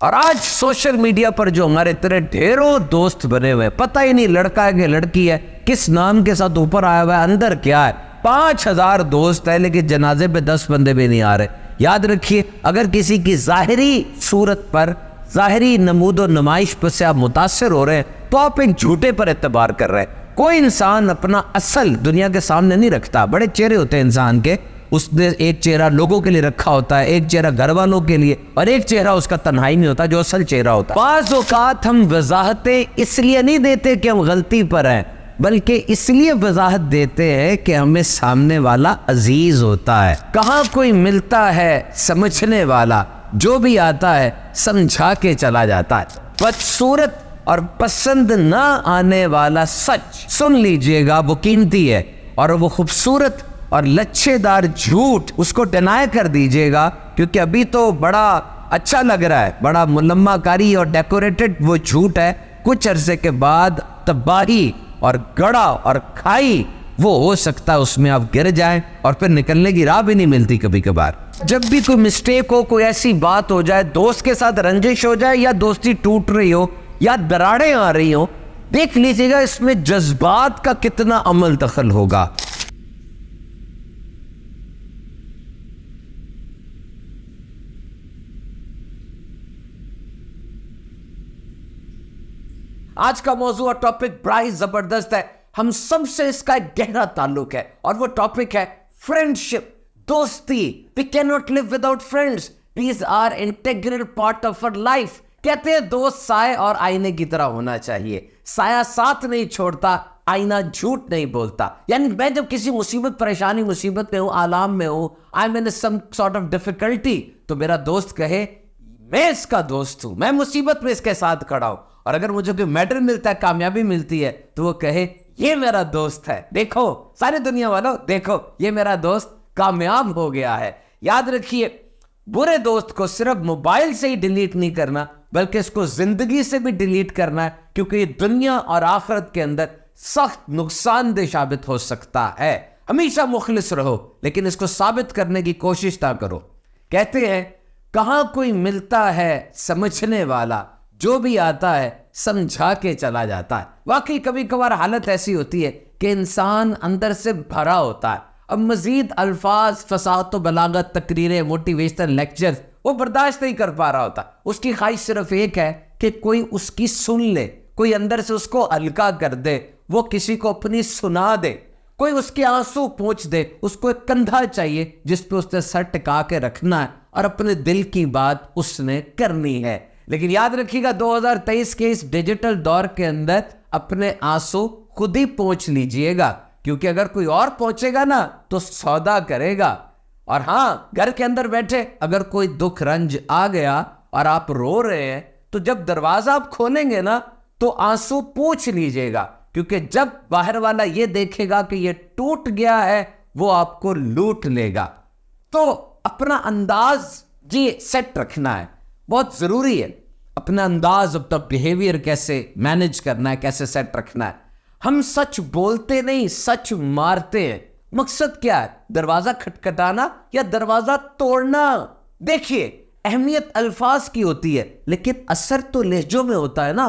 और आज social media पर जो हमारे तेरे ढेरों दोस्त बने हुए हैं, पता ही नहीं लड़का है कि लड़की है, किस नाम के साथ ऊपर आया हुआ है, अंदर क्या है। 5000 दोस्त है लेकिन जनाजे पे 10 बंदे भी नहीं आ रहे। याद रखिए, अगर किसी की जाहिरी सूरत पर, जाहिरी नमूद और नुमाइश पर से आप मुतासर हो रहे हैं तो आप एक झूठे पर एतबार कर रहे हैं। कोई इंसान अपना असल दुनिया के सामने नहीं रखता। बड़े चेहरे होते हैं इंसान के, उसने एक चेहरा लोगों के लिए रखा होता है, एक चेहरा घर वालों के लिए, और एक चेहरा उसका तन्हाई में होता है जो असल चेहरा होता है। बाज़ औक़ात हम वजाहतें इसलिए नहीं देते कि हम गलती पर हैं, बल्कि इसलिए वजाहत देते हैं कि हमें सामने वाला अजीज होता है। कहाँ कोई मिलता है समझने वाला, जो भी आता है समझा के चला जाता है। बदसूरत और पसंद ना आने वाला सच सुन लीजिएगा, वो कीमती है, और वो खूबसूरत और लच्छेदार झूठ उसको डिनाय कर दीजिएगा, क्योंकि अभी तो बड़ा अच्छा लग रहा है, बड़ा मुलम्माकारी और डेकोरेटेड वो झूठ है। कुछ अरसे के बाद तबाही और गड़ा और खाई वो हो सकता है, उसमें आप गिर जाएं और फिर निकलने की राह भी नहीं मिलती। कभी कभार जब भी कोई मिस्टेक हो, कोई ऐसी बात हो जाए, दोस्त के साथ रंजिश हो जाए, या दोस्ती टूट रही हो, या दरारें आ रही हो, देख लीजिएगा इसमें जज्बात का कितना अमल दखल होगा। आज का मौजूद और टॉपिक बड़ा ही जबरदस्त है। हम सबसे इसका एक गहरा ताल्लुक है, और वो टॉपिक है फ्रेंडशिप, दोस्ती। We can not live without friends, these are integral part of our life. कहते हैं दोस्त साए और आईने की तरह होना चाहिए। साया साथ नहीं छोड़ता, आईना झूठ नहीं बोलता। यानी मैं जब किसी मुसीबत, परेशानी, मुसीबत में हूं, आलाम में हूं, I am in some sort of difficulty, तो मेरा दोस्त कहे मैं इसका दोस्त हूं, मैं मुसीबत में इसके साथ खड़ा हूं। और अगर मुझे कोई मेडल मिलता है, कामयाबी मिलती है, तो वो कहे ये मेरा दोस्त है, देखो सारी दुनिया वालों, देखो ये मेरा दोस्त कामयाब हो गया है। याद रखिए, बुरे दोस्त को सिर्फ मोबाइल से ही डिलीट नहीं करना, बल्कि इसको जिंदगी से भी डिलीट करना है, क्योंकि ये दुनिया और आखिरत के अंदर सख्त नुकसानदेह साबित हो सकता है। हमेशा मुखलिस रहो, लेकिन इसको साबित करने की कोशिश ना करो। कहते हैं कहां कोई मिलता है समझने वाला, जो भी आता है समझा के चला जाता है। वाकई कभी कभार हालत ऐसी होती है कि इंसान अंदर से भरा होता है, अब मजीद अल्फाज, फसाहत, बलागत, तकरीरें, मोटिवेशनल लेक्चर्स वो बर्दाश्त नहीं कर पा रहा होता। उसकी ख्वाहिश सिर्फ एक है कि कोई उसकी सुन ले, कोई अंदर से उसको हल्का कर दे, वो किसी को अपनी सुना दे, कोई उसके आंसू पोंछ दे। उसको एक कंधा चाहिए जिस पे उसने सर टिका के रखना है और अपने दिल की बात उसने करनी है। लेकिन याद रखिएगा, 2023 के इस डिजिटल दौर के अंदर अपने आंसू खुद ही पोंछ लीजिएगा, क्योंकि अगर कोई और पहुंचेगा ना तो सौदा करेगा। और हाँ, घर के अंदर बैठे अगर कोई दुख रंज आ गया और आप रो रहे हैं, तो जब दरवाजा आप खोलेंगे ना तो आंसू पोंछ लीजिएगा, क्योंकि जब बाहर वाला ये देखेगा कि ये टूट गया है, वो आपको लूट लेगा। तो अपना अंदाज जी सेट रखना है, बहुत जरूरी है। अपना अंदाज, अपना बिहेवियर कैसे मैनेज करना है, कैसे सेट रखना है। हम सच बोलते नहीं, सच मारते हैं। मकसद क्या है? दरवाजा खटखटाना या दरवाजा तोड़ना? देखिए, अहमियत अल्फाज की होती है, लेकिन असर तो लहजों में होता है ना।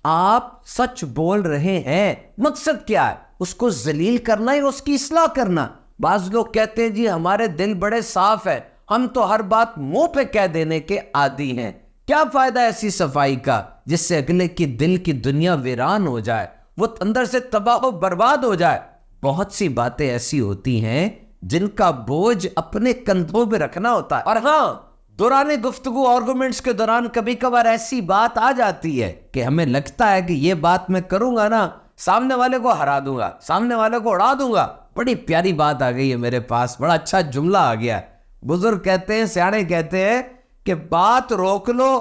आप सच बोल रहे हैं, मकसद क्या है? उसको जलील करना या उसकी इस्लाह करना। बाज लोग कहते हैं जी हमारे दिल बड़े साफ है, हम तो हर बात मुंह पे कह देने के आदी हैं। क्या फायदा ऐसी सफाई का जिससे अगले की दिल की दुनिया वीरान हो जाए, वो अंदर से तबाह बर्बाद हो जाए। बहुत सी बातें ऐसी होती हैं जिनका बोझ अपने कंधों पे रखना होता है। और हाँ, दौरान गुफ्तगू, आर्गुमेंट्स के दौरान कभी कभार ऐसी बात आ जाती है कि हमें लगता है कि ये बात मैं करूंगा ना, सामने वाले को हरा दूंगा, सामने वाले को उड़ा दूंगा। बड़ी प्यारी बात आ गई है मेरे पास, बड़ा अच्छा जुमला आ गया है। बुजुर्ग कहते हैं, सियाने कहते हैं कि बात रोक लो,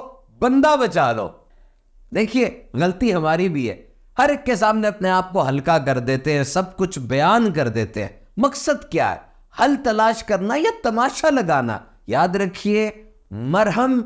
बंदा बचा लो। देखिए, गलती हमारी भी है, हर एक के सामने अपने आप को हल्का कर देते हैं, सब कुछ बयान कर देते हैं। मकसद क्या है? हल तलाश करना या तमाशा लगाना? याद रखिए, मरहम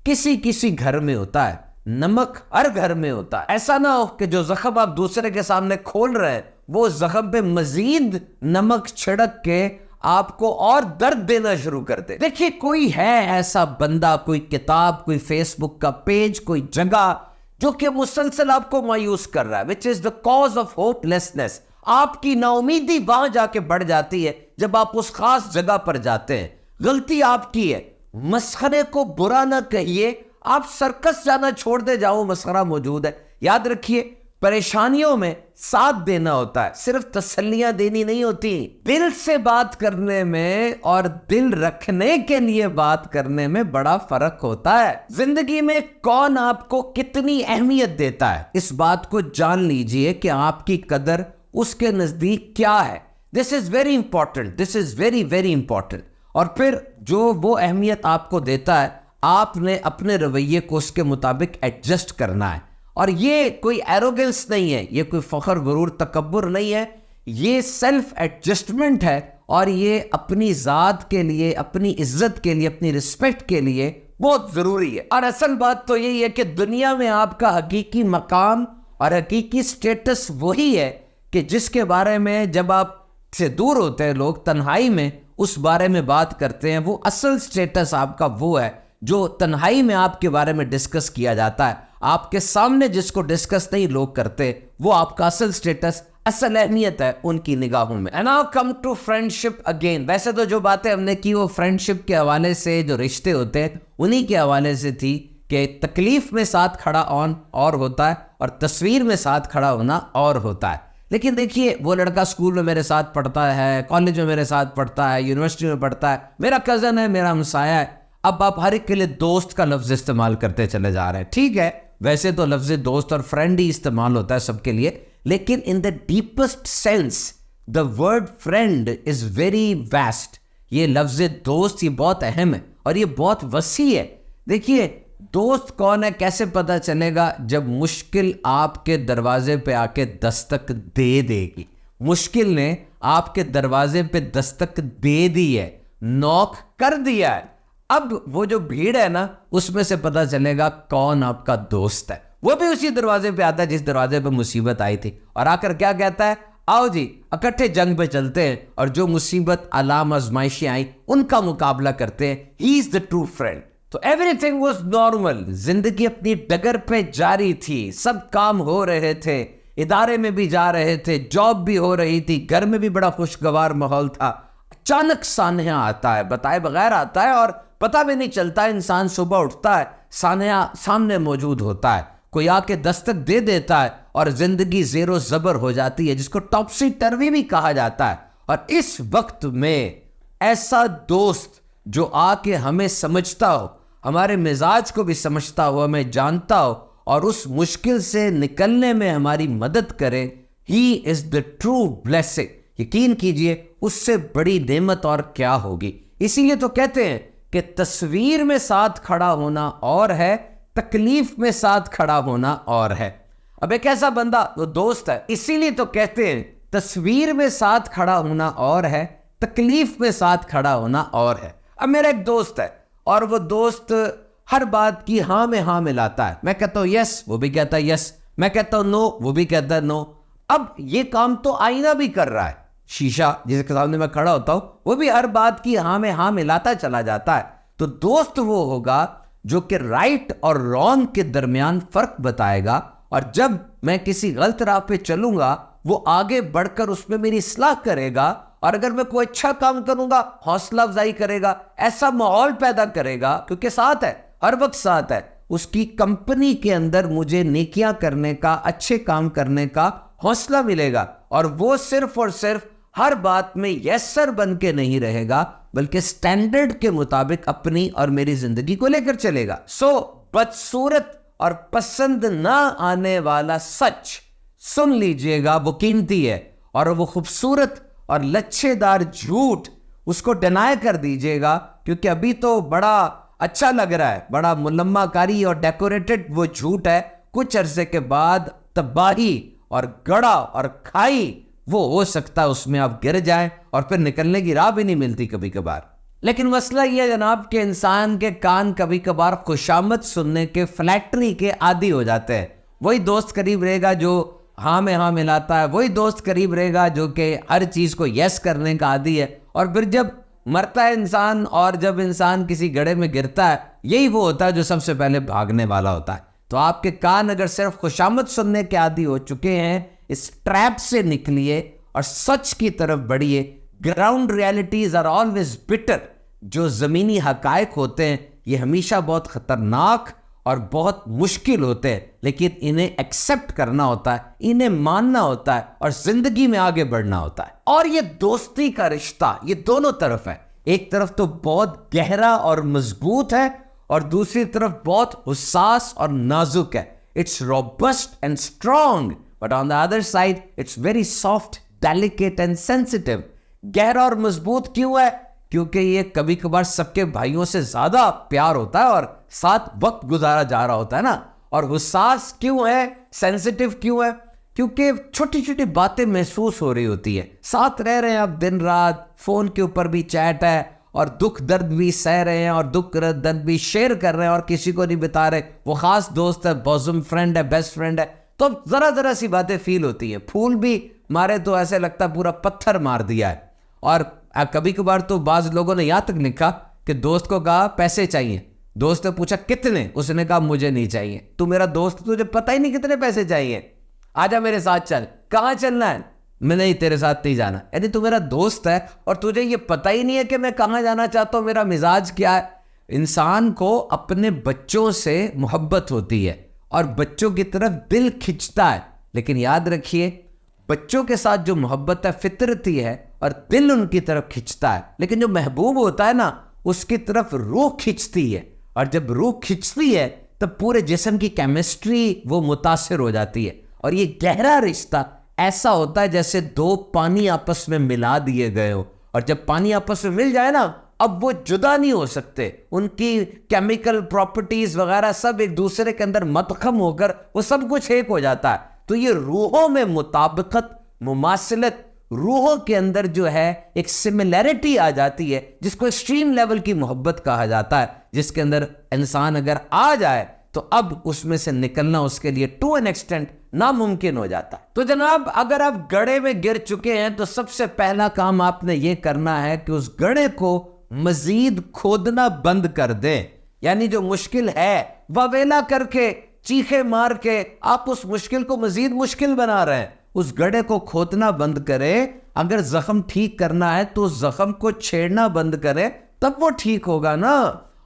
किसी किसी घर में होता है, नमक हर घर में होता है। ऐसा ना हो कि जो जख्म आप दूसरे के सामने खोल रहे हैं, वो जख्म पे मजीद नमक छिड़क के आपको और दर्द देना शुरू कर दे। देखिए, कोई है ऐसा बंदा, कोई किताब, कोई फेसबुक का पेज, कोई जगह जो कि मुसलसल आपको मायूस कर रहा है, which is the cause of hopelessness. आपकी नाउमीदी वहां जाके बढ़ जाती है जब आप उस खास जगह पर जाते हैं। गलती आपकी है, मसखरे को बुरा ना कहिए, आप सर्कस जाना छोड़ दे, जाओ मसखरा मौजूद है। याद रखिए, परेशानियों में साथ देना होता है, सिर्फ तसल्लियां देनी नहीं होती। दिल से बात करने में और दिल रखने के लिए बात करने में बड़ा फर्क होता है। जिंदगी में कौन आपको कितनी अहमियत देता है, इस बात को जान लीजिए कि आपकी कदर उसके नजदीक क्या है। This is very important, this is very very important. और फिर जो वो अहमियत आपको देता है, आपने अपने रवैये को उसके मुताबिक एडजस्ट करना है। और ये कोई एरोगेंस नहीं है, ये कोई फखर, गुरूर, तकब्बुर नहीं है, ये सेल्फ एडजस्टमेंट है। और ये अपनी ज़ात के लिए, अपनी इज्जत के लिए, अपनी रिस्पेक्ट के लिए बहुत ज़रूरी है। और असल बात तो यही है कि दुनिया में आपका हकीकी मकाम और हकीकी स्टेटस वही है कि जिसके बारे में जब आप से दूर होते हैं लोग, तन्हाई में उस बारे में बात करते हैं। वो असल स्टेटस आपका वो है जो तन्हाई में आपके बारे में डिस्कस किया जाता है। आपके सामने जिसको डिस्कस नहीं लोग करते, वो आपका असल स्टेटस, असल अहमियत है उनकी निगाहों में। And now come to friendship again. वैसे तो जो बातें हमने की वो फ्रेंडशिप के हवाले से, जो रिश्ते होते हैं उन्हीं के हवाले से थी कि तकलीफ में साथ खड़ा और होता है और तस्वीर में साथ खड़ा होना और होता है। लेकिन देखिए, वो लड़का स्कूल में मेरे साथ पढ़ता है, कॉलेज में मेरे साथ पढ़ता है, यूनिवर्सिटी में पढ़ता है, मेरा कज़न है, मेरा हमसाया है। अब आप हर एक के लिए दोस्त का लफ्ज़ इस्तेमाल करते चले जा रहे हैं। ठीक है, वैसे तो लफ्ज़ दोस्त और फ्रेंड ही इस्तेमाल होता है सबके लिए, लेकिन in the deepest sense the word friend is very vast. ये लफ्ज़ दोस्त, ये बहुत अहम है और ये बहुत वसी है। देखिए, दोस्त कौन है कैसे पता चलेगा? जब मुश्किल आपके दरवाजे पे आके दस्तक दे देगी। मुश्किल ने आपके दरवाजे पे दस्तक दे दी है, नॉक कर दिया है। अब वो जो भीड़ है ना, उसमें से पता चलेगा कौन आपका दोस्त है। वो भी उसी दरवाजे पे आता है जिस दरवाजे पे मुसीबत आई थी, और आकर क्या कहता है, आओ जी इकट्ठे जंग पे चलते हैं और जो मुसीबत, आलाम, आजमाइशें आई उनका मुकाबला करते हैं। He is the true friend. तो एवरीथिंग वाज नॉर्मल, जिंदगी अपनी डगर पे जारी थी, सब काम हो रहे थे, इदारे में भी जा रहे थे, जॉब भी हो रही थी, घर में भी बड़ा खुशगवार माहौल था। अचानक सान्या आता है, बताए बगैर आता है और पता भी नहीं चलता। इंसान सुबह उठता है, सान्या सामने मौजूद होता है, कोई आके दस्तक दे देता है और जिंदगी ज़ेरो ज़बर हो जाती है, जिसको टॉपसी टर्वी भी कहा जाता है। और इस वक्त में ऐसा दोस्त जो आके हमें समझता हो, हमारे मिजाज को भी समझता हो, हमें जानता हो और उस मुश्किल से निकलने में हमारी मदद करे, he is the true blessing. यकीन कीजिए, उससे बड़ी नेमत और क्या होगी। इसीलिए तो कहते हैं कि तस्वीर में साथ खड़ा होना और है, तकलीफ में साथ खड़ा होना और है। अब एक ऐसा बंदा वो दोस्त है, इसीलिए तो कहते हैं तस्वीर में साथ खड़ा होना और है, तकलीफ में साथ खड़ा होना और है। अब मेरा एक दोस्त है और वो दोस्त हर बात की हाँ में हाँ मिलाता है। मैं कहता हूँ यस, वो भी कहता है यस। मैं कहता हूँ नो, वो भी कहता है नो। अब ये काम तो आईना भी कर रहा है, शीशा जिसके सामने मैं खड़ा होता हूँ, वो भी हर बात की हाँ में हाँ मिलाता चला जाता है। तो दोस्त वो होगा जो कि राइट और रॉन्ग के दरमियान फर्क बताएगा, और जब मैं किसी गलत राह पे चलूंगा वो आगे बढ़कर उसमें मेरी इस्लाह करेगा, और अगर मैं कोई अच्छा काम करूंगा हौसला अफजाई करेगा, ऐसा माहौल पैदा करेगा, क्योंकि साथ है, हर वक्त साथ है। उसकी कंपनी के अंदर मुझे नेकियां करने का, अच्छे काम करने का हौसला मिलेगा, और वो सिर्फ और सिर्फ हर बात में यस सर बन के नहीं रहेगा, बल्कि स्टैंडर्ड के मुताबिक अपनी और मेरी जिंदगी को लेकर चलेगा। सो बदसूरत और पसंद ना आने वाला सच सुन लीजिएगा, वो कीमती है, और वो खूबसूरत और लच्छेदार झूठ उसको डिनाई कर दीजिएगा, क्योंकि अभी तो बड़ा अच्छा लग रहा है, बड़ा मुलम्माकारी और डेकोरेटेड वो झूठ है। कुछ अरसे के बाद तबाही और गड़ा और खाई वो हो सकता है, उसमें आप गिर जाएं और फिर निकलने की राह भी नहीं मिलती कभी कभार। लेकिन मसला यह है जनाब कि इंसान के कान कभी कभार खुशामद सुनने के, फ्लैक्ट्री के आदी हो जाते हैं। वही दोस्त करीब रहेगा जो हाँ में हाँ मिलाता है, वही दोस्त करीब रहेगा जो कि हर चीज़ को यस करने का आदी है, और फिर जब मरता है इंसान और जब इंसान किसी गड्ढे में गिरता है, यही वो होता है जो सबसे पहले भागने वाला होता है। तो आपके कान अगर सिर्फ खुशामद सुनने के आदी हो चुके हैं, इस ट्रैप से निकलिए और सच की तरफ बढ़िए। Ground realities are always bitter. जो ज़मीनी हकायक होते हैं ये हमेशा बहुत ख़तरनाक और बहुत मुश्किल होते हैं, लेकिन इन्हें एक्सेप्ट करना होता है, इन्हें मानना होता है और ज़िंदगी में आगे बढ़ना होता है। और ये दोस्ती का रिश्ता ये दोनों तरफ है। एक तरफ तो बहुत गहरा और मजबूत है और दूसरी तरफ बहुत हुसास और नाजुक है। It's robust and strong, but on the other side it's very soft, delicate and sensitive. गहरा और मजबूत क्यों है? क्योंकि ये कभी कभार सबके भाइयों से ज्यादा प्यार होता है और साथ वक्त गुजारा जा रहा होता है ना। और हुसास क्यों है, सेंसिटिव क्यों है? क्योंकि छोटी छोटी बातें महसूस हो रही होती है। साथ रह रहे हैं आप दिन रात, फोन के ऊपर भी चैट है और दुख दर्द भी सह रहे हैं और दुख दर्द भी शेयर कर रहे हैं और किसी को नहीं बता रहे। वो खास दोस्त है, बॉज़म फ्रेंड है, बेस्ट फ्रेंड है, तो जरा जरा सी बातें फील होती हैं। फूल भी मारे तो ऐसे लगता है पूरा पत्थर मार दिया है। और कभी कभार तो बाज लोगों ने यहाँ तक लिखा कि दोस्त को कहा पैसे चाहिए, दोस्त ने पूछा कितने, उसने कहा मुझे नहीं चाहिए। तू मेरा दोस्त, तुझे पता ही नहीं कितने पैसे चाहिए, आजा मेरे साथ चल। कहाँ चलना है? मैं नहीं, तेरे साथ नहीं जाना। यानी तू मेरा दोस्त है और तुझे ये पता ही नहीं है कि मैं कहाँ जाना चाहता हूँ, मेरा मिजाज क्या है। इंसान को अपने बच्चों से मोहब्बत होती है और बच्चों की तरफ दिल खिंचता है, लेकिन याद रखिए बच्चों के साथ जो मोहब्बत है फितरती है और दिल उनकी तरफ खिंचता है, लेकिन जो महबूब होता है ना उसकी तरफ रूह खिंचती है। और जब रूह खिंचती है तब पूरे जिस्म की केमिस्ट्री वो मुतासिर हो जाती है। और ये गहरा रिश्ता ऐसा होता है जैसे दो पानी आपस में मिला दिए गए हो, और जब पानी आपस में मिल जाए ना अब वो जुदा नहीं हो सकते। उनकी केमिकल प्रॉपर्टीज वगैरह सब एक दूसरे के अंदर मतखम होकर वो सब कुछ एक हो जाता है। तो ये रूहों में मुताबिकत, मुमासिलत, रूहों के अंदर जो है एक सिमिलैरिटी आ जाती है जिसको एक्सट्रीम लेवल की मोहब्बत कहा जाता है, जिसके अंदर इंसान अगर आ जाए तो अब उसमें से निकलना उसके लिए टू एन एक्सटेंट नामुमकिन हो जाता है। तो जनाब अगर आप गड्ढे में गिर चुके हैं तो सबसे पहला काम आपने ये करना है कि उस गड्ढे को मजीद खोदना बंद कर दें। यानी जो मुश्किल है वावेला करके, चीखे मार के आप उस मुश्किल को मजीद मुश्किल बना रहे हैं। उस गड्ढे को खोदना बंद करें। अगर जख्म ठीक करना है तो जख्म को छेड़ना बंद करें, तब वो ठीक होगा ना।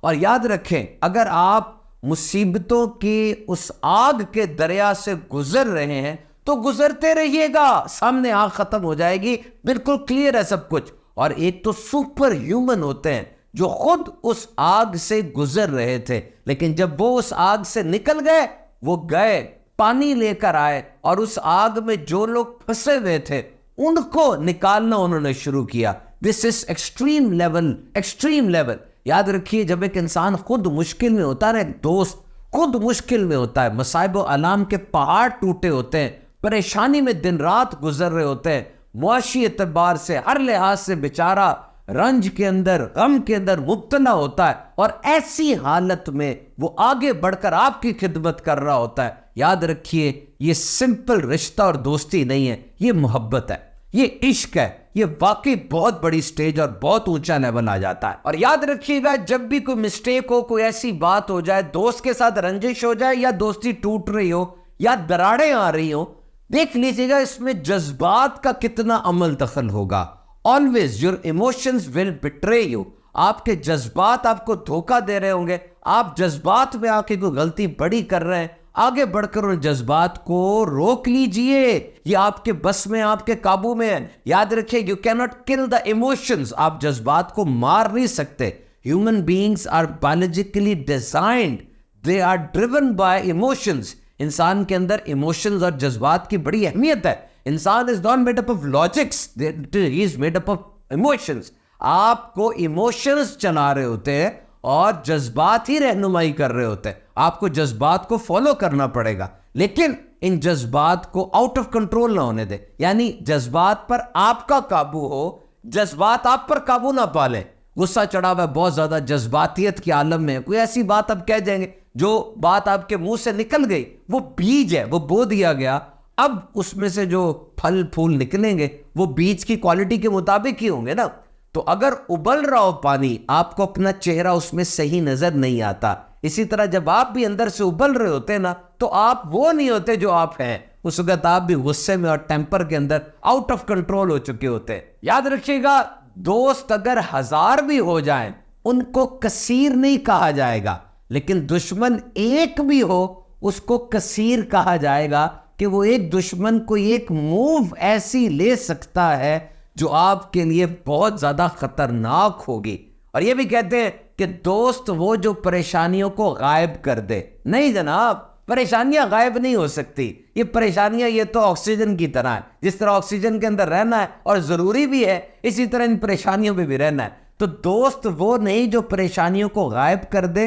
और याद रखें अगर आप मुसीबतों की उस आग के दरिया से गुजर रहे हैं तो गुजरते रहिएगा, सामने आग खत्म हो जाएगी, बिल्कुल क्लियर है सब कुछ। और एक तो सुपर ह्यूमन होते हैं जो खुद उस आग से गुजर रहे थे, लेकिन जब वो उस आग से निकल गए, वो गए पानी लेकर आए और उस आग में जो लोग फंसे हुए थे उनको निकालना उन्होंने शुरू किया। This is extreme level, extreme level. याद रखिए जब एक इंसान खुद मुश्किल में होता है, दोस्त खुद मुश्किल में होता है, मसाइब और अलाम के पहाड़ टूटे होते हैं, परेशानी में दिन रात गुजर रहे होते हैं, मुआशी एतबार से हर लिहाज से बेचारा रंज के अंदर, गम के अंदर मुब्तला होता है, और ऐसी हालत में वो आगे बढ़कर आपकी खिदमत कर रहा होता है। याद रखिए ये सिंपल रिश्ता और दोस्ती नहीं है, ये मोहब्बत है, ये इश्क है, ये वाकई बहुत बड़ी स्टेज और बहुत ऊंचा लेवल आ जाता है। और याद रखिएगा जब भी कोई मिस्टेक हो, कोई ऐसी बात हो जाए, दोस्त के साथ रंजिश हो जाए या दोस्ती टूट रही हो या दरारें आ रही हो, देख लीजिएगा इसमें जज्बात का कितना अमल दखल होगा। Always your emotions will betray you. आपके जज्बात आपको धोखा दे रहे होंगे, आप जज्बात में आके कोई गलती बड़ी कर रहे हैं, आगे बढ़कर उन जज्बात को रोक लीजिए। ये आपके बस में, आपके काबू में है। याद रखिए you can not kill the emotions. आप जज्बात को मार नहीं सकते। Human beings are biologically designed, they are driven by emotions. इंसान के अंदर इमोशंस और जज्बात की बड़ी अहमियत है। इंसान is not made up of logics, he is made up of emotions. आपको इमोशंस चला रहे होते हैं और जज्बात ही रहनुमाई कर रहे होते हैं। आपको जज्बात को फॉलो करना पड़ेगा, लेकिन इन जज्बात को आउट ऑफ कंट्रोल ना होने दे। यानी जज्बात पर आपका काबू हो, जज्बात आप पर काबू ना पाले। गुस्सा चढ़ा हुआ है, बहुत ज्यादा जज्बातियत के आलम में, कोई ऐसी बात आप कह देंगे, जो बात आपके मुंह से निकल गई वो बीज है, वो बो दिया गया। अब उसमें से जो फल फूल निकलेंगे वो बीज की क्वालिटी के मुताबिक ही होंगे ना। तो अगर उबल रहा हो पानी, आपको अपना चेहरा उसमें सही नजर नहीं आता। इसी तरह जब आप भी अंदर से उबल रहे होते हैं ना, तो आप वो नहीं होते जो आप हैं। उस वक्त आप भी गुस्से में और टेम्पर के अंदर आउट ऑफ कंट्रोल हो चुके होते हैं। याद रखिएगा, दोस्त अगर 1000 भी हो जाएं, उनको कसीर नहीं कहा जाएगा, लेकिन दुश्मन एक भी हो उसको कसीर कहा जाएगा कि वो एक दुश्मन को एक मूव ऐसी ले सकता है जो आपके लिए बहुत ज्यादा खतरनाक होगी। और ये भी कहते हैं कि दोस्त वो जो परेशानियों को गायब कर दे। नहीं जनाब, परेशानियां गायब नहीं हो सकती। ये परेशानियां ये तो ऑक्सीजन की तरह है। जिस तरह ऑक्सीजन के अंदर रहना है और जरूरी भी है, इसी तरह इन परेशानियों में भी रहना है। तो दोस्त वो नहीं जो परेशानियों को गायब कर दे,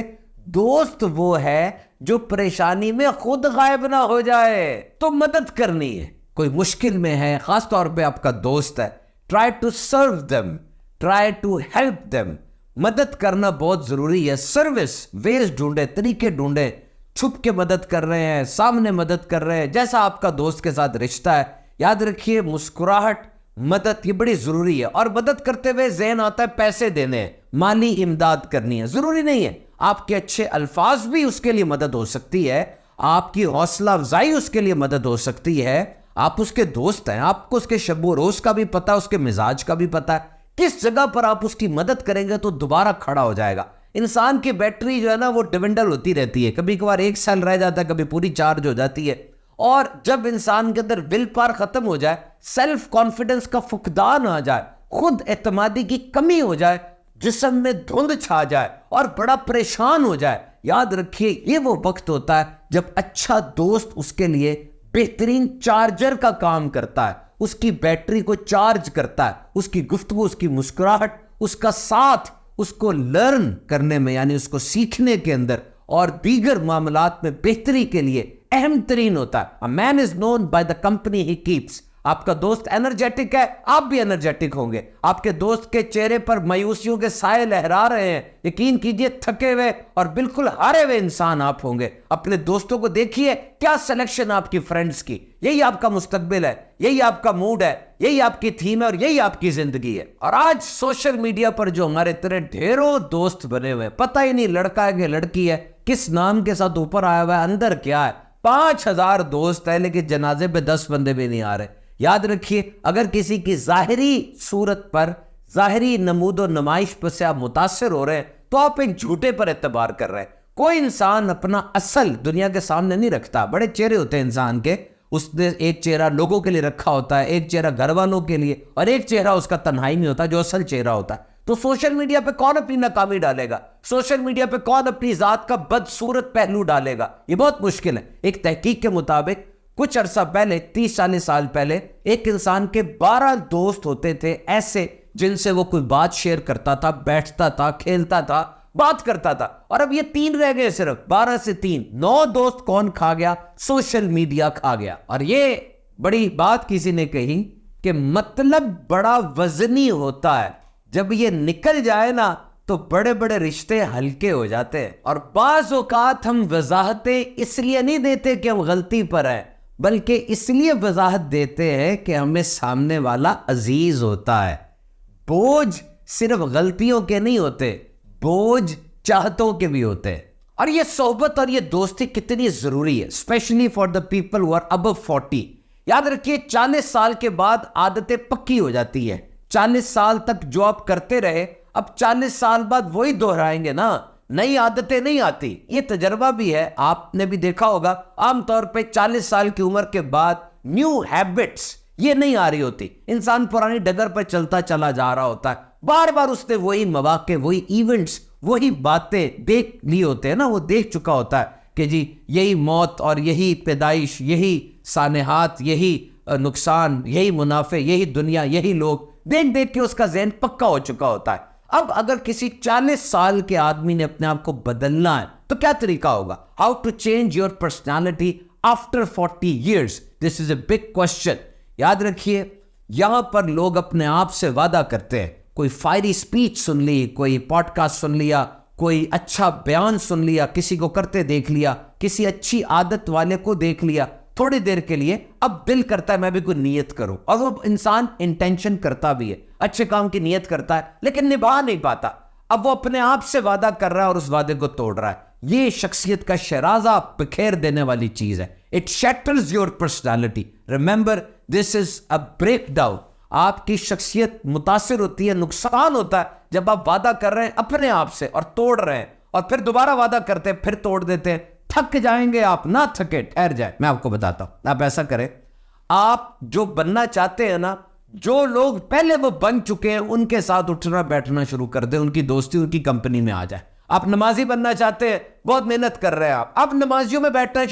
दोस्त वो है जो परेशानी में खुद गायब ना हो जाए। तो मदद करनी है, कोई मुश्किल में है, खास तौर पे आपका दोस्त है, try to serve them, try to help them. मदद करना बहुत जरूरी है। सर्विस वेज ढूंढे, तरीके ढूंढे। छुप के मदद कर रहे हैं, सामने मदद कर रहे हैं, जैसा आपका दोस्त के साथ रिश्ता है। याद रखिए, मुस्कुराहट, मदद ये बड़ी जरूरी है। और मदद करते हुए ज़हन आता है पैसे देने, माली इमदाद करनी है। जरूरी नहीं है, आपके अच्छे अल्फाज भी उसके लिए मदद हो सकती है, आपकी हौसला अफजाई उसके लिए मदद हो सकती है। आप उसके दोस्त हैं, आपको उसके शब्बो रोज का भी पता है, उसके मिजाज का भी पता है। किस जगह पर आप उसकी मदद करेंगे तो दोबारा खड़ा हो जाएगा। इंसान की बैटरी जो है ना, वो डिविंडल होती रहती है। कभी कभार 1 साल रह जाता है, कभी पूरी चार्ज हो जाती है। और जब इंसान के अंदर विल पावर खत्म हो जाए, सेल्फ कॉन्फिडेंस का फुकदान आ जाए, खुद एतमादी की कमी हो जाए, जिस्म में धुंध छा जाए और बड़ा परेशान हो जाए, याद रखिए ये वो वक्त होता है जब अच्छा दोस्त उसके लिए बेहतरीन चार्जर का काम करता है, उसकी बैटरी को चार्ज करता है। उसकी गुफ्तगू, उसकी मुस्कुराहट, उसका साथ उसको लर्न करने में, यानी उसको सीखने के अंदर और दीगर मामलात में बेहतरी के लिए अहम तरीन होता है। A man is known by the company he keeps. आपका दोस्त एनर्जेटिक है, आप भी एनर्जेटिक होंगे। आपके दोस्त के चेहरे पर मायूसियों के साए लहरा रहे हैं, यकीन कीजिए थके हुए और बिल्कुल हारे हुए इंसान आप होंगे। अपने दोस्तों को देखिए, क्या सिलेक्शन आपकी फ्रेंड्स की। यही आपका मुस्तकबिल है, यही आपका मूड है, यही आपकी थीम है और यही आपकी जिंदगी है। और आज सोशल मीडिया पर जो हमारे तरह ढेरों दोस्त बने हुए, पता ही नहीं लड़का है कि लड़की है, किस नाम के साथ ऊपर आया हुआ है, अंदर क्या है। 5000 दोस्त है, लेकिन जनाजे पे 10 बंदे भी नहीं आ रहे। याद रखिए, अगर किसी की जाहिरी सूरत पर, जाहिरी नमूदो नुमाइश पर से आप मुतासिर हो रहे हैं, तो आप एक झूठे पर एतबार कर रहे हैं। कोई इंसान अपना असल दुनिया के सामने नहीं रखता। बड़े चेहरे होते हैं इंसान के, उसने एक चेहरा लोगों के लिए रखा होता है, एक चेहरा घर वालों के लिए, और एक चेहरा उसका तन्हाई में होता है जो असल चेहरा होता है। तो सोशल मीडिया पे कौन अपनी नाकामी डालेगा? सोशल मीडिया पे कौन अपनी जात का बदसूरत पहलू डालेगा? ये बहुत मुश्किल है। एक तहकीक के मुताबिक कुछ अरसा पहले, 30-40 साल पहले, एक इंसान के 12 दोस्त होते थे ऐसे, जिनसे वो कोई बात शेयर करता था, बैठता था, खेलता था, बात करता था। और अब ये 3 रह गए, सिर्फ 12 से 3। 9 दोस्त कौन खा गया? सोशल मीडिया खा गया। और ये बड़ी बात किसी ने कही कि मतलब बड़ा वजनी होता है, जब ये निकल जाए ना तो बड़े बड़े रिश्ते हल्के हो जाते हैं। और बाज़ औक़ात हम वजाहतें इसलिए नहीं देते कि हम गलती पर हैं, बल्कि इसलिए वजाहत देते हैं कि हमें सामने वाला अजीज होता है। बोझ सिर्फ गलतियों के नहीं होते, बोझ चाहतों के भी होते हैं। और ये सोहबत और ये दोस्ती कितनी जरूरी है, specially for the people who are above 40। याद रखिए, 40 साल के बाद आदतें पक्की हो जाती है। 40 साल तक जो आप करते रहे, अब 40 साल बाद वही दोहराएंगे ना, नई आदतें नहीं आती। ये तजर्बा भी है, आपने भी देखा होगा। आमतौर पे 40 साल की उम्र के बाद न्यू हैबिट्स ये नहीं आ रही होती। इंसान पुरानी डगर पर चलता चला जा रहा होता है, बार बार उसने वही मौके, वही इवेंट्स, वही बातें देख ली होते हैं ना, वो देख चुका होता है कि जी यही मौत और यही पैदाइश, यही सानेहात, यही नुकसान, यही मुनाफे, यही दुनिया, यही लोग, देख देख के उसका ज़हन पक्का हो चुका होता है। अब अगर किसी 40 साल के आदमी ने अपने आप को बदलना है तो क्या तरीका होगा? How to change your personality after 40 years? This is a big question. याद रखिए, यहां पर लोग अपने आप से वादा करते हैं। कोई फायरी स्पीच सुन ली, कोई पॉडकास्ट सुन लिया, कोई अच्छा बयान सुन लिया, किसी को करते देख लिया, किसी अच्छी आदत वाले को देख लिया, थोड़ी देर के लिए, अब दिल करता है मैं भी कोई नियत करूं, और वो इंसान इंटेंशन करता भी है, अच्छे काम की नियत करता है, लेकिन निभा नहीं पाता। अब वो अपने आप से वादा कर रहा है और उस वादे को तोड़ रहा है। ये शख्सियत का शराजा बिखेर देने वाली चीज है। It shatters your personality. Remember, this is a break down. आपकी शख्सियत मुतासिर होती है, नुकसान होता है जब आप वादा कर रहे हैं अपने आप से और तोड़ रहे हैं, और फिर दोबारा वादा करते हैं, फिर तोड़ देते हैं। थक जाएंगे आप, ना थके, ठहर जाए। मैं आपको बताता हूं, आप ऐसा करें, आप जो बनना चाहते हैं ना, जो लोग पहले वो बन चुके हैं उनके साथ उठना बैठना शुरू कर दे, उनकी दोस्ती, उनकी कंपनी में आ जाए। आप नमाजी बनना चाहते हैं, बहुत मेहनत कर रहे हैं आप नमाजियों में बैठना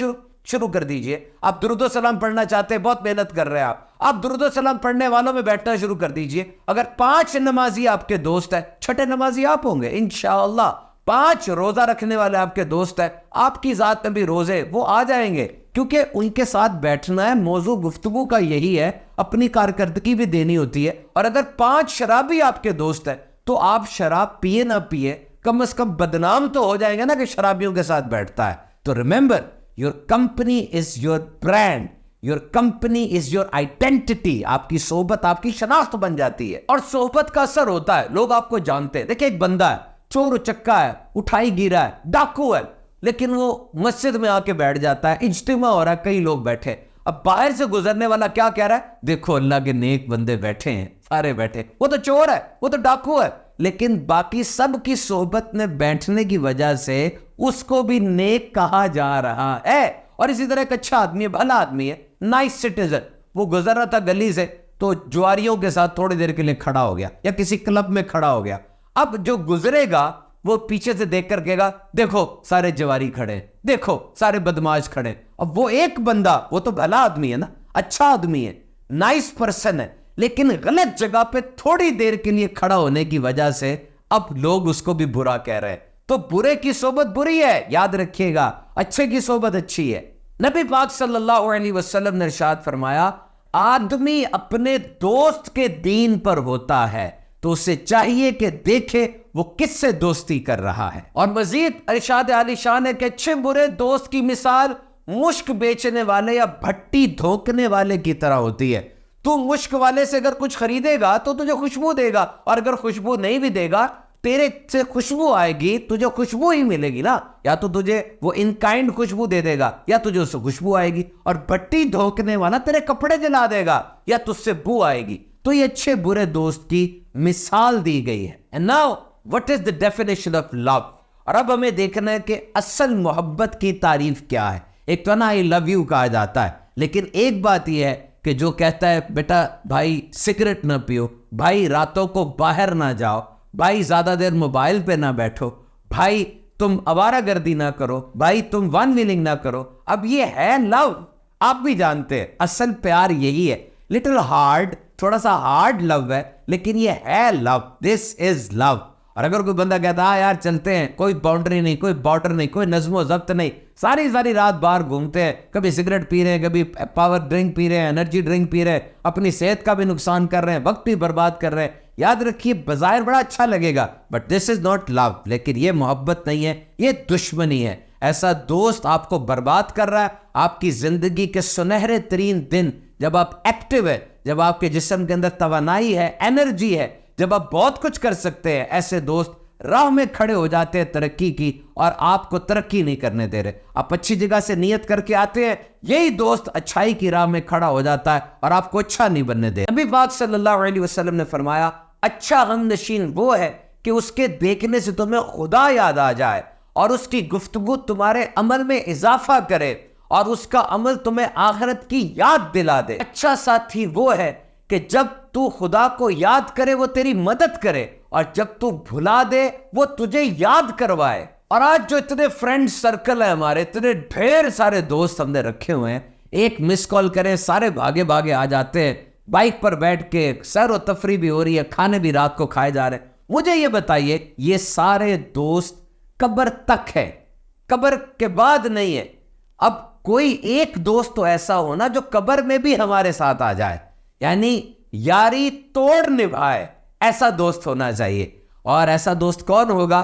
शुरू कर दीजिए। आप दुरूद सलाम पढ़ना चाहते हैं, बहुत मेहनत कर रहे हैं आप दुरूद सलाम पढ़ने वालों में बैठना शुरू कर दीजिए। अगर 5 नमाजी आपके दोस्त है, 6ठे नमाजी आप होंगे इंशाअल्लाह। 5 रोजा रखने वाले आपके दोस्त है, आपकी जात में भी रोजे वो आ जाएंगे, क्योंकि उनके साथ बैठना है। मौजू गुफ्तगू का यही है, अपनी कारकर्दगी भी देनी होती है। और अगर 5 शराबी आपके दोस्त है, तो आप शराब पिए ना पिए, कम से कम बदनाम तो हो जाएंगे ना कि शराबियों के साथ बैठता है। तो remember, your company is your brand, your company is your identity. आपकी सोहबत आपकी शनाख्त बन जाती है, और सोहबत का असर होता है, लोग आपको जानते हैं। देखिए, एक बंदा है, चोर उचक्का है, उठाई गिरा है, डाकू है, लेकिन वो मस्जिद में आके बैठ जाता है, इज्तिमा हो रहा है, कई लोग बैठे। अब बाहर से गुजरने वाला क्या कह रहा है? देखो अल्लाह के नेक बंदे बैठे हैं, सारे बैठे, वो तो चोर है, वो तो डाकू है। लेकिन बाकी सब की सोहबत में बैठने की वजह से उसको भी नेक कहा जा रहा है। और इसी तरह एक अच्छा आदमी है, भला आदमी है, नाइस सिटीजन, वो गुजर रहा था गली से, तो जुआरियों के साथ थोड़ी देर के लिए खड़ा हो गया, या किसी क्लब में खड़ा हो गया। अब जो गुजरेगा वो पीछे से देख कर कहेगा, देखो सारे जवारी खड़े, देखो सारे बदमाश खड़े। अब वो एक बंदा, वो तो भला आदमी है ना, अच्छा आदमी है, नाइस पर्सन है, लेकिन गलत जगह पे थोड़ी देर के लिए खड़ा होने की वजह से अब लोग उसको भी बुरा कह रहे हैं। तो बुरे की सोबत बुरी है, याद रखिएगा, अच्छे की सोबत अच्छी है। नबी पाक सल्लल्लाहु अलैहि वसल्लम ने इरशाद फरमाया, आदमी अपने दोस्त के दीन पर होता है तो उसे चाहिए कि देखे वो किससे दोस्ती कर रहा है। और मजीद इरशाद आलीशान है कि अच्छे बुरे दोस्त की मिसाल मुश्क बेचने वाले या भट्टी धोकने वाले की तरह होती है। तू मुश्क वाले से अगर कुछ खरीदेगा तो तुझे खुशबू देगा, और अगर खुशबू नहीं भी देगा, तेरे से खुशबू आएगी, तुझे खुशबू ही मिलेगी ना। या तो तुझे वो इन काइंड खुशबू दे देगा, या तुझे उससे खुशबू आएगी। और भट्टी धोकने वाला तेरे कपड़े जला देगा, या तुझसे बू आएगी। तो ये अच्छे बुरे दोस्त की मिसाल दी गई है। And now what is the definition of love? और अब हमें देखना है कि असल मोहब्बत की तारीफ क्या है। एक तो ना आई लव यू कहा जाता है, लेकिन एक बात यह है कि जो कहता है बेटा भाई सिगरेट ना पियो, भाई रातों को बाहर ना जाओ, भाई ज्यादा देर मोबाइल पे ना बैठो, भाई तुम आवारागर्दी ना करो, भाई तुम वन व्हीलिंग ना करो। अब ये है लव। आप भी जानते हैं असल प्यार यही है। लिटिल हार्ड, थोड़ा सा हार्ड लव है, लेकिन ये है लव। This is love. और अगर कोई बंदा कहता है यार चलते हैं, कोई बाउंड्री नहीं, कोई बॉर्डर नहीं, कोई नज्मो जब्त नहीं, सारी सारी रात बाहर घूमते हैं, कभी सिगरेट पी रहे हैं, कभी पावर ड्रिंक पी रहे हैं, एनर्जी ड्रिंक पी रहे हैं, अपनी सेहत का भी नुकसान कर रहे हैं, वक्त भी बर्बाद कर रहे हैं, याद रखिए बजाहिर बड़ा अच्छा लगेगा, but this is not love. लेकिन ये मोहब्बत नहीं है, ये दुश्मनी है। ऐसा दोस्त आपको बर्बाद कर रहा है। आपकी जिंदगी के सुनहरे तरीन दिन, जब आप एक्टिव है, जब आपके जिस्म के अंदर तवानाई है, एनर्जी है, जब आप बहुत कुछ कर सकते हैं, ऐसे दोस्त राह में खड़े हो जाते हैं तरक्की की, और आपको तरक्की नहीं करने दे रहे। आप अच्छी जगह से नियत करके आते हैं, यही दोस्त अच्छाई की राह में खड़ा हो जाता है और आपको अच्छा नहीं बनने दे। नबी पाक सल्लल्लाहु अलैहि वसल्लम ने फरमाया, अच्छा हमनशीन वो है कि उसके देखने से तुम्हें खुदा याद आ जाए, और उसकी गुफ्तगू तुम्हारे अमल में इजाफा करे, और उसका अमल तुम्हें आखिरत की याद दिला दे। अच्छा साथी वो है कि जब तू खुदा को याद करे वो तेरी मदद करे, और जब तू भुला दे वो तुझे याद करवाए। और आज जो इतने फ्रेंड सर्कल है हमारे, इतने ढेर सारे दोस्त हमने रखे हुए हैं, एक मिस कॉल करें सारे भागे भागे आ जाते हैं, बाइक पर बैठ के सैर व तफरी भी हो रही है, खाने भी रात को खाए जा रहे हैं। मुझे ये बताइए, ये सारे दोस्त कब्र तक है, कब्र के बाद नहीं है। अब कोई एक दोस्त तो ऐसा हो ना जो कब्र में भी हमारे साथ आ जाए, यानी यारी तोड़ निभाए, ऐसा दोस्त होना चाहिए। और ऐसा दोस्त कौन होगा?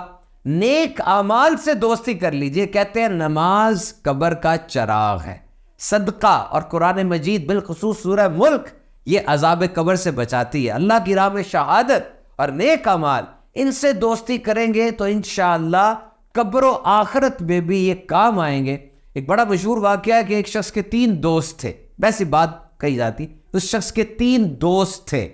नेक आमाल से दोस्ती कर लीजिए। कहते हैं नमाज कब्र का चराग है, सदका और कुरान मजीद बिलखुसूस सूरह मुल्क ये अजाब कब्र से बचाती है। अल्लाह की राह में शहादत और नेक अमाल, इनसे दोस्ती करेंगे तो इंशाअल्लाह कब्र और आखिरत में भी ये काम आएंगे। एक बड़ा मशहूर वाकया है कि एक शख्स के 3 दोस्त थे, वैसी बात कही जाती, उस शख्स के 3 दोस्त थे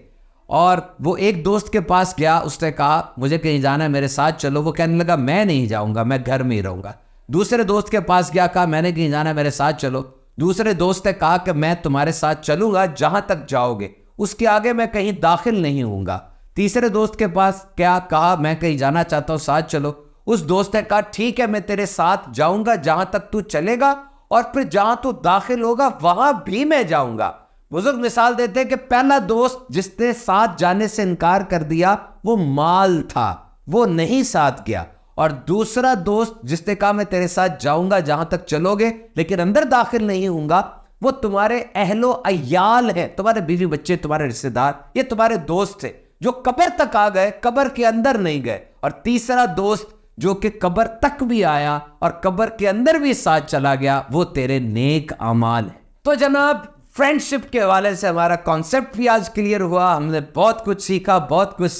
और वो एक दोस्त के पास गया, उसने कहा मुझे कहीं जाना है, मेरे साथ चलो। वो कहने लगा मैं नहीं जाऊंगा, मैं घर में ही रहूंगा। दूसरे दोस्त के पास गया, कहा मैंने कहीं जाना है, मेरे साथ चलो। दूसरे दोस्त ने कहा कि मैं तुम्हारे साथ चलूंगा जहां तक जाओगे, उसके आगे मैं कहीं दाखिल नहीं होऊंगा। तीसरे दोस्त के पास क्या कहा, मैं कहीं जाना चाहता हूं, साथ चलो। उस दोस्त ने कहा ठीक है मैं तेरे साथ जाऊंगा जहां तक तू चलेगा, और फिर जहां तू दाखिल होगा वहां भी मैं जाऊंगा। बुजुर्ग मिसाल देते हैं कि पहला दोस्त जिसने साथ जाने से इनकार कर दिया वो माल था, वो नहीं साथ गया। और दूसरा दोस्त जिसने कहा मैं तेरे साथ जाऊंगा जहां तक चलोगे लेकिन अंदर दाखिल नहीं होऊंगा, वो तुम्हारे अहलो अयाल है, तुम्हारे बीवी बच्चे, तुम्हारे रिश्तेदार, ये तुम्हारे दोस्त थे जो कब्र तक आ गए, कब्र के अंदर नहीं गए। और तीसरा दोस्त जो कि कब्र तक भी आया और कब्र के अंदर भी साथ चला गया, वो तेरे नेक अमाल है। तो जनाब फ्रेंडशिप के हवाले से हमारा कॉन्सेप्ट भी आज क्लियर हुआ, हमने बहुत कुछ सीखा, बहुत कुछ